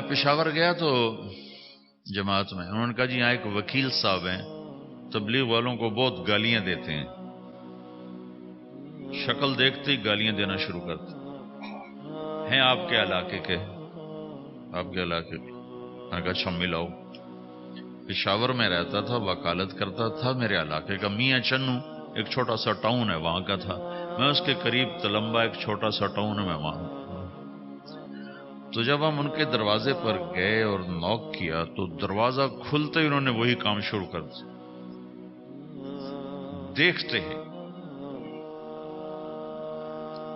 پشاور گیا تو جماعت میں انہوں نے کہا جی یہاں ایک وکیل صاحب ہیں، تبلیغ والوں کو بہت گالیاں دیتے ہیں، شکل دیکھتے ہی گالیاں دینا شروع کرتے ہیں، آپ کے علاقے کے؟ آپ کے علاقے کے؟ میں نے کہا اچھا ملاؤ۔ پشاور میں رہتا تھا، وکالت کرتا تھا، میرے علاقے کا میاں چنو ایک چھوٹا سا ٹاؤن ہے وہاں کا تھا، میں اس کے قریب تلمبا ایک چھوٹا سا ٹاؤن ہے میں وہاں۔ تو جب ہم ان کے دروازے پر گئے اور نوک کیا تو دروازہ کھلتے ہی انہوں نے وہی کام شروع کر دیا، دیکھتے ہی۔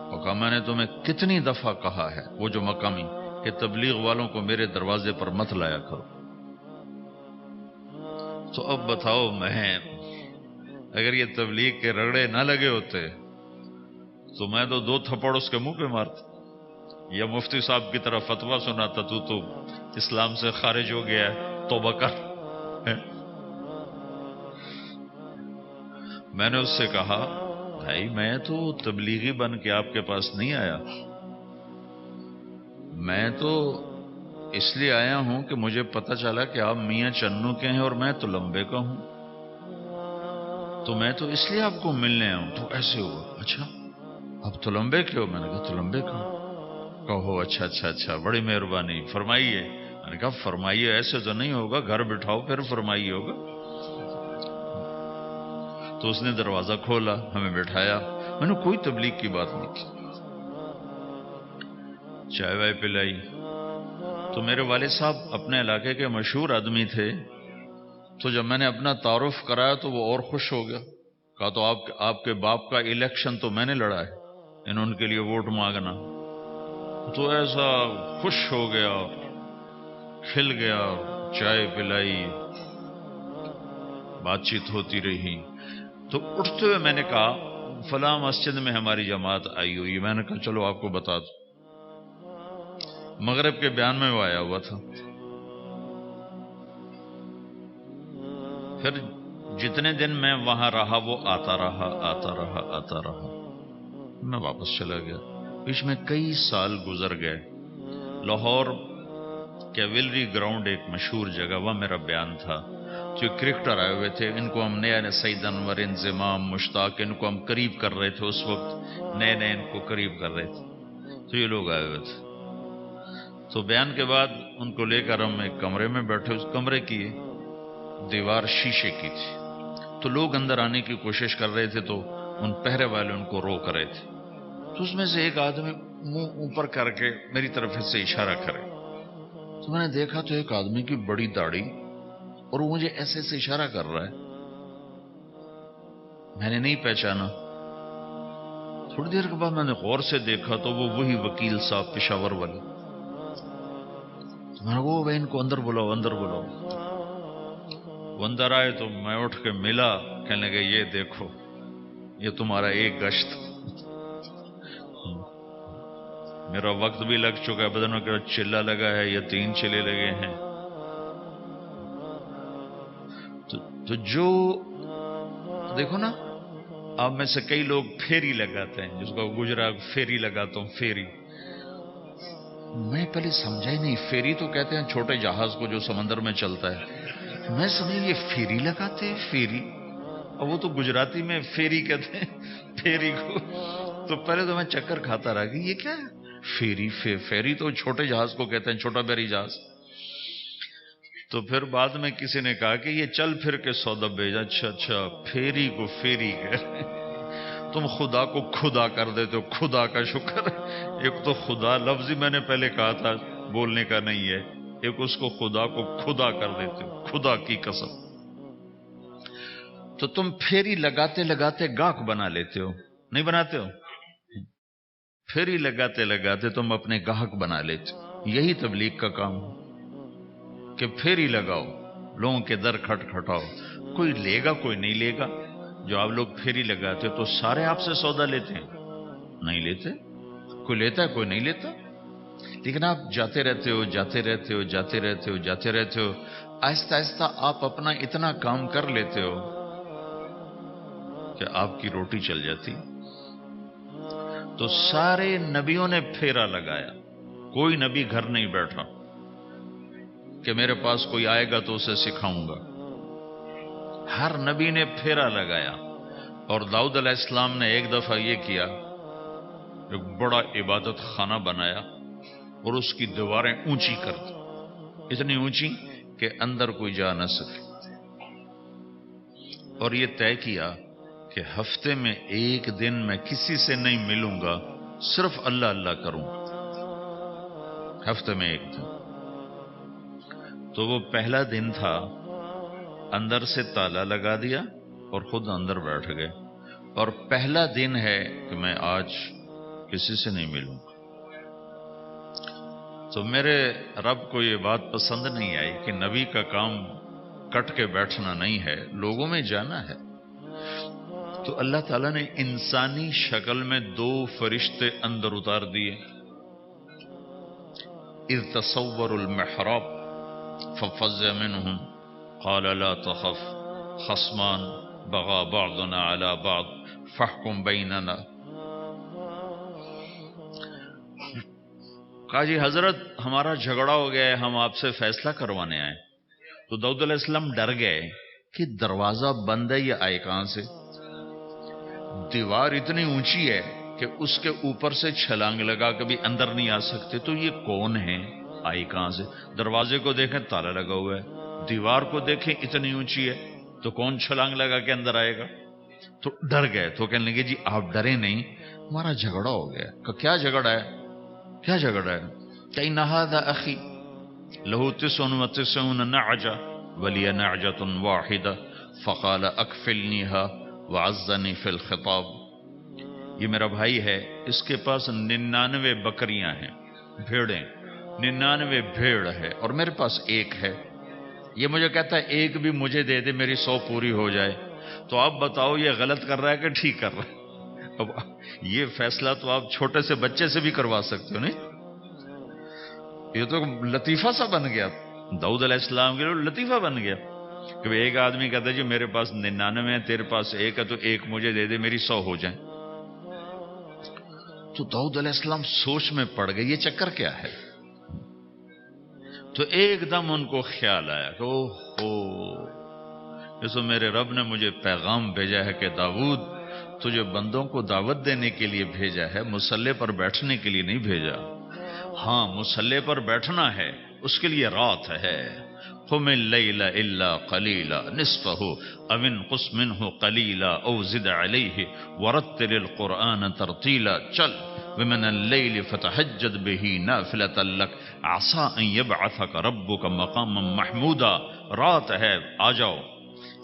اور کہا میں نے تمہیں کتنی دفعہ کہا ہے، وہ جو مقامی، کہ تبلیغ والوں کو میرے دروازے پر مت لایا کرو۔ تو اب بتاؤ، میں اگر یہ تبلیغ کے رگڑے نہ لگے ہوتے تو میں تو 2 تھپڑ اس کے منہ پہ مارتا، یا مفتی صاحب کی طرف فتویٰ سناتا، تو اسلام سے خارج ہو گیا ہے، توبہ کر۔ میں نے اس سے کہا بھائی میں تو تبلیغی بن کے آپ کے پاس نہیں آیا، میں تو اس لیے آیا ہوں کہ مجھے پتہ چلا کہ آپ میاں چنو کے ہیں اور میں تلمبے کا ہوں، تو میں تو اس لیے آپ کو ملنے آیا ہوں۔ تو ایسے ہوا، اچھا آپ تلمبے کے ہو؟ میں نے کہا تلمبے کا ہوں۔ کہو اچھا اچھا اچھا، بڑی مہربانی، فرمائیے۔ میں نے کہا فرمائیے ایسے تو نہیں ہوگا، گھر بٹھاؤ پھر فرمائیے ہوگا۔ تو اس نے دروازہ کھولا، ہمیں بٹھایا، میں نے کوئی تبلیغ کی بات نہیں کی، چائے وائے پلائی۔ تو میرے والد صاحب اپنے علاقے کے مشہور آدمی تھے، تو جب میں نے اپنا تعارف کرایا تو وہ اور خوش ہو گیا، کہا تو آپ کے باپ کا الیکشن تو میں نے لڑا ہے، ان کے لیے ووٹ مانگنا۔ تو ایسا خوش ہو گیا، کھل گیا، چائے پلائی، بات چیت ہوتی رہی۔ تو اٹھتے ہوئے میں نے کہا فلاں مسجد میں ہماری جماعت آئی ہوئی، میں نے کہا چلو آپ کو بتا دوں۔ مغرب کے بیان میں وہ آیا ہوا تھا۔ پھر جتنے دن میں وہاں رہا وہ آتا رہا آتا رہا آتا رہا، میں واپس چلا گیا۔ بیچ میں کئی سال گزر گئے۔ لاہور کیولری گراؤنڈ ایک مشہور جگہ، وہاں میرا بیان تھا۔ جو کرکٹر آئے ہوئے تھے، ان کو ہم نیا سعید انور، انضمام، مشتاق، ان کو ہم قریب کر رہے تھے، اس وقت نئے نئے ان کو قریب کر رہے تھے، تو یہ لوگ آئے ہوئے تھے۔ تو بیان کے بعد ان کو لے کر ہم ایک کمرے میں بیٹھے، اس کمرے کی دیوار شیشے کی تھی، تو لوگ اندر آنے کی کوشش کر رہے تھے، تو ان پہرے والے ان کو روک رہے تھے۔ تو اس میں سے ایک آدمی منہ اوپر کر کے میری طرف سے اشارہ کرے، تو میں نے دیکھا تو ایک آدمی کی بڑی داڑھی، اور وہ مجھے ایسے ایسے اشارہ کر رہا ہے، میں نے نہیں پہچانا۔ تھوڑی دیر کے بعد میں نے غور سے دیکھا تو وہ وہی وکیل صاحب پشاور والے۔ تو میں نے وہ ان کو اندر بلاؤ، اندر بلاؤ۔ وہ اندر آئے تو میں اٹھ کے ملا، کہنے لگے یہ دیکھو یہ تمہارا ایک گشت، میرا وقت بھی لگ چکا ہے، بدنوں کا چلہ لگا ہے یا 3 چلے لگے ہیں۔ تو جو دیکھو نا، آپ میں سے کئی لوگ پھیری لگاتے ہیں، جس کو گجرا پھیری لگاتا ہوں، پھیری۔ میں پہلے سمجھا ہی نہیں، پھیری تو کہتے ہیں چھوٹے جہاز کو جو سمندر میں چلتا ہے، میں سمجھا یہ پھیری لگاتے ہیں، پھیری، اور وہ تو گجراتی میں پھیری کہتے ہیں پھیری کو۔ تو پہلے تو میں چکر کھاتا رہا کہ یہ کیا ہے پھیری، پھیری تو چھوٹے جہاز کو کہتے ہیں، چھوٹا بحری جہاز۔ تو پھر بعد میں کسی نے کہا کہ یہ چل پھر کے سودا بھیجا، اچھا اچھا، پھیری کو پھیری کہہ، تم خدا کو خدا کر دیتے ہو، خدا کا شکر۔ ایک تو خدا لفظ ہی میں نے پہلے کہا تھا بولنے کا نہیں ہے، ایک اس کو خدا کو خدا کر دیتے ہو، خدا کی قسم۔ تو تم پھیری لگاتے لگاتے گاہک بنا لیتے ہو، نہیں بناتے ہو؟ پھیری لگاتے لگاتے تم اپنے گاہک بنا لیتے ہو۔ یہی تبلیغ کا کام ہے کہ پھیری لگاؤ، لوگوں کے در کھٹکھٹاؤ، کوئی لے گا کوئی نہیں لے گا۔ جو آپ لوگ پھیری لگاتے تو سارے آپ سے سودا لیتے ہیں؟ نہیں لیتے، کوئی لیتا ہے کوئی نہیں لیتا، لیکن آپ جاتے رہتے ہو، جاتے رہتے ہو، جاتے رہتے ہو، جاتے رہتے ہو، آہستہ آہستہ آپ اپنا اتنا کام کر لیتے ہو کہ آپ کی روٹی چل جاتی۔ تو سارے نبیوں نے پھیرا لگایا، کوئی نبی گھر نہیں بیٹھا، کہ میرے پاس کوئی آئے گا تو اسے سکھاؤں گا. ہر نبی نے پھیرا لگایا. اور داؤد علیہ السلام نے ایک دفعہ یہ کیا، ایک بڑا عبادت خانہ بنایا اور اس کی دیواریں اونچی کر دی، اتنی اونچی کہ اندر کوئی جا نہ سکے. اور یہ طے کیا کہ ہفتے میں ایک دن میں کسی سے نہیں ملوں گا، صرف اللہ اللہ کروں گا. ہفتے میں ایک دن. تو وہ پہلا دن تھا، اندر سے تالا لگا دیا اور خود اندر بیٹھ گئے. اور پہلا دن ہے کہ میں آج کسی سے نہیں ملوں گا. تو میرے رب کو یہ بات پسند نہیں آئی کہ نبی کا کام کٹ کے بیٹھنا نہیں ہے، لوگوں میں جانا ہے. تو اللہ تعالیٰ نے انسانی شکل میں 2 فرشتے اندر اتار دیے. اذ تصور المحراب ففزع منهم قال لا تخف خصمان بغى بعضنا على بعض فاحكم بيننا. کہا جی حضرت ہمارا جھگڑا ہو گیا ہے، ہم آپ سے فیصلہ کروانے آئے. تو داؤد علیہ السلام ڈر گئے کہ دروازہ بند ہے، یہ آئے کہاں سے؟ دیوار اتنی اونچی ہے کہ اس کے اوپر سے چھلانگ لگا کے بھی اندر نہیں آ سکتے. تو یہ کون ہے، آئی کہاں سے؟ دروازے کو دیکھیں تالا لگا ہوا ہے، دیوار کو دیکھیں اتنی اونچی ہے، تو کون چھلانگ لگا کے اندر آئے گا؟ تو ڈر گئے. تو کہنے لگے جی آپ ڈرے نہیں، ہمارا جھگڑا ہو گیا. کہ کیا جھگڑا ہے؟ کیا جھگڑا ہے؟ کہ ان ھذا اخی لہ 99 نعجہ ولی نعجۃ واحدہ فقال اکفلنیها وعزنی فی الخطاب. یہ میرا بھائی ہے، اس کے پاس 99 بکریاں ہیں، بھیڑیں، 99 بھیڑ ہے، اور میرے پاس ایک ہے. یہ مجھے کہتا ہے ایک بھی مجھے دے دے، میری 100 پوری ہو جائے. تو آپ بتاؤ یہ غلط کر رہا ہے کہ ٹھیک کر رہا ہے؟ اب یہ فیصلہ تو آپ چھوٹے سے بچے سے بھی کروا سکتے ہو. نہیں، یہ تو لطیفہ سا بن گیا داؤد علیہ السلام کے لیے، لطیفہ بن گیا کہ ایک آدمی کہتا ہے جی میرے پاس 99 ہے، تیرے پاس ایک ہے، تو ایک مجھے دے دے، میری 100 ہو جائیں. تو داؤد علیہ السلام سوچ میں پڑ گئے یہ چکر کیا ہے. تو ایک دم ان کو خیال آیا کہ جیسے میرے رب نے مجھے پیغام بھیجا ہے کہ داؤد تجھے بندوں کو دعوت دینے کے لیے بھیجا ہے، مصلی پر بیٹھنے کے لیے نہیں بھیجا. ہاں مصلی پر بیٹھنا ہے، اس کے لیے رات ہے. قم اللیل الا قلیلا نصفہ او انقص منہ قلیلا او زد علیہ ورتل القرآن ترتیلا. چل ومن اللیل فتہجد بہ نافلۃ لک عسى ان یبعثک ربک مقاما محمودا. رات ہے، آ جاؤ.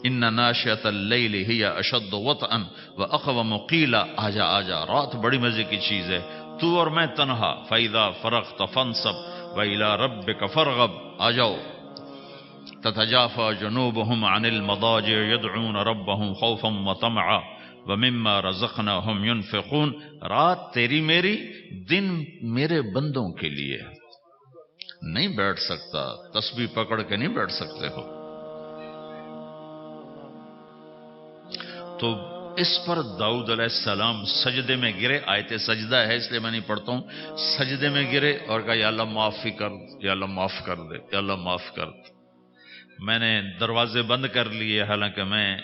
ان ناشئۃ اللیل ہی اشد وطئا واقوم قیلا. آجا آجا، رات بڑی مزے کی چیز ہے، تو اور میں تنہا. فاذا فرغت فانصب والى ربک فارغب. آ جاؤ. تتجافى جنوبهم عن المضاجع يدعون ربهم خوفا وطمعا ومما رزقناهم ينفقون. رات تیری میری، دن میرے بندوں کے لیے. نہیں بیٹھ سکتا، تسبیح پکڑ کے نہیں بیٹھ سکتے ہو. تو اس پر داؤد علیہ السلام سجدے میں گرے. آیت سجدہ ہے اس لیے میں نہیں پڑھتا ہوں. سجدے میں گرے اور کہا یا اللہ معافی کر، یا اللہ معاف کر دے، یا اللہ معاف کر دے. میں نے دروازے بند کر لیے، حالانکہ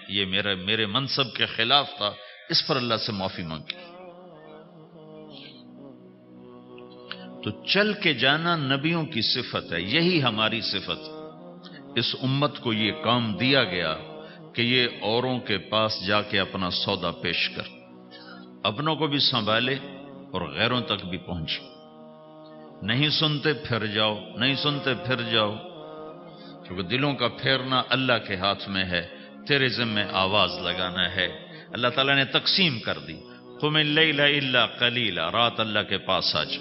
یہ میرے منصب کے خلاف تھا. اس پر اللہ سے معافی مانگی. تو چل کے جانا نبیوں کی صفت ہے، یہی ہماری صفت. اس امت کو یہ کام دیا گیا کہ یہ اوروں کے پاس جا کے اپنا سودا پیش کر، اپنوں کو بھی سنبھالے اور غیروں تک بھی پہنچے. نہیں سنتے پھر جاؤ، نہیں سنتے پھر جاؤ، کیونکہ دلوں کا پھیرنا اللہ کے ہاتھ میں ہے. تیرے ذمہ آواز لگانا ہے. اللہ تعالیٰ نے تقسیم کر دی. قم اللیل الا قلیلا، رات اللہ کے پاس آ جا.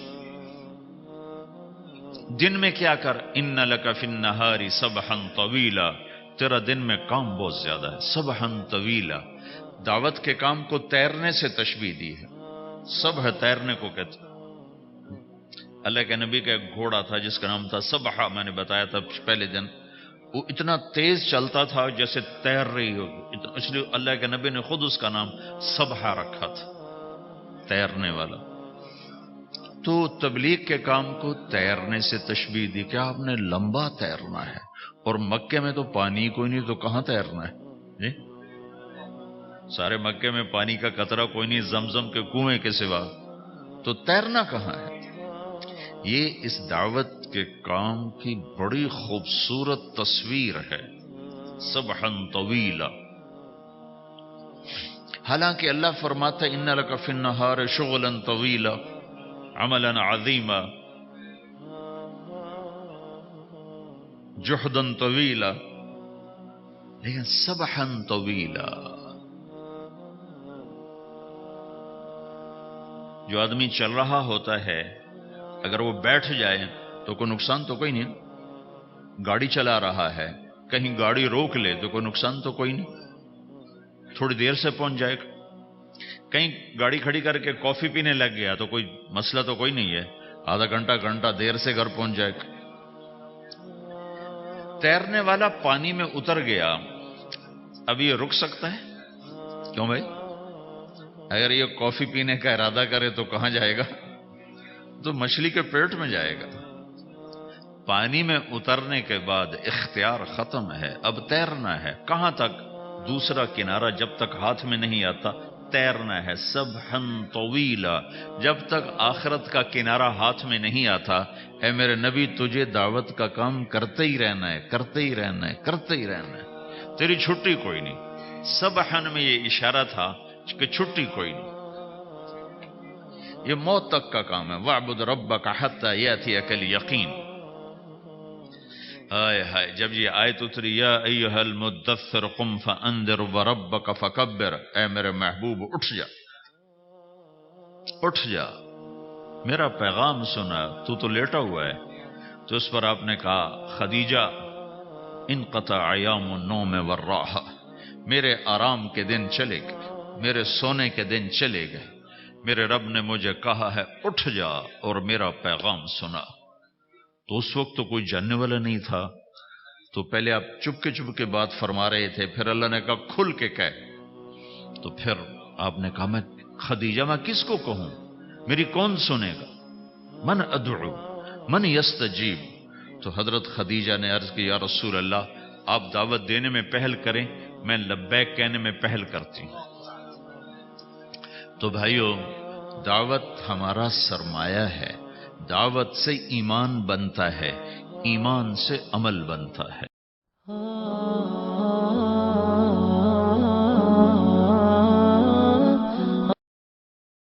دن میں کیا کر، ان لک فی النہار سبحا طویلا، تیرا دن میں کام بہت زیادہ ہے. سبحا طویلا، دعوت کے کام کو تیرنے سے تشبیہ دی ہے. سبح تیرنے کو کہتے. اللہ کے نبی کا ایک گھوڑا تھا جس کا نام تھا سبحہ، میں نے بتایا تھا پہلے دن. وہ اتنا تیز چلتا تھا جیسے تیر رہی ہوگی، اس لیے اللہ کے نبی نے خود اس کا نام سبحہ رکھا تھا، تیرنے والا. تو تبلیغ کے کام کو تیرنے سے تشبیہ دی کہ آپ نے لمبا تیرنا ہے، اور مکے میں تو پانی کوئی نہیں، تو کہاں تیرنا ہے جی؟ سارے مکے میں پانی کا قطرہ کوئی نہیں زمزم کے کنویں کے سوا، تو تیرنا کہاں ہے؟ یہ اس دعوت کے کام کی بڑی خوبصورت تصویر ہے، سبحاً طویلا۔ حالانکہ اللہ فرماتا ہے ان لک فی النہار شغلا طویلا عملا عظیما جہدا طویلا، لیکن سبحاً طویلا، جو آدمی چل رہا ہوتا ہے اگر وہ بیٹھ جائے تو کوئی نقصان تو کوئی نہیں، گاڑی چلا رہا ہے کہیں گاڑی روک لے تو کوئی نقصان تو کوئی نہیں، تھوڑی دیر سے پہنچ جائے گا، کہیں گاڑی کھڑی کر کے کافی پینے لگ گیا تو کوئی مسئلہ تو کوئی نہیں ہے، آدھا گھنٹہ دیر سے گھر پہنچ جائے گا۔ تیرنے والا پانی میں اتر گیا، اب یہ رک سکتا ہے؟ کیوں بھائی؟ اگر یہ کافی پینے کا ارادہ کرے تو کہاں جائے گا؟ تو مچھلی کے پیٹ میں جائے گا۔ پانی میں اترنے کے بعد اختیار ختم ہے، اب تیرنا ہے، کہاں تک؟ دوسرا کنارہ جب تک ہاتھ میں نہیں آتا تیرنا ہے، سبحاً طویلا، جب تک آخرت کا کنارہ ہاتھ میں نہیں آتا اے میرے نبی تجھے دعوت کا کام کرتے ہی رہنا ہے، کرتے ہی رہنا ہے، کرتے ہی رہنا ہے، تیری چھٹی کوئی نہیں۔ سبحاً میں یہ اشارہ تھا کہ چھٹی کوئی نہیں، یہ موت تک کا کام ہے، وَاعْبُدْ رَبَّكَ حَتَّى يَأْتِيَكَ الْيَقِينُ۔ ہائے ہائے، جب یہ آیت اتری یا ایھا المدثر قم فانذر وربک فکبر، اے میرے محبوب اٹھ جا، اٹھ جا، میرا پیغام سنا، تو لیٹا ہوا ہے۔ تو اس پر آپ نے کہا خدیجہ انقطع ایام النوم والراحہ، میرے آرام کے دن چلے گئے، میرے سونے کے دن چلے گئے، میرے رب نے مجھے کہا ہے اٹھ جا اور میرا پیغام سنا۔ تو اس وقت تو کوئی جاننے والا نہیں تھا، تو پہلے آپ چپ کے بات فرما رہے تھے، پھر اللہ نے کہا کھل کے کہہ، تو پھر آپ نے کہا میں خدیجہ میں کس کو کہوں، میری کون سنے گا، من ادعو من یستجیب۔ تو حضرت خدیجہ نے عرض کی یا رسول اللہ آپ دعوت دینے میں پہل کریں، میں لبیک کہنے میں پہل کرتی ہوں۔ تو بھائیو، دعوت ہمارا سرمایہ ہے، دعوت سے ایمان بنتا ہے، ایمان سے عمل بنتا ہے۔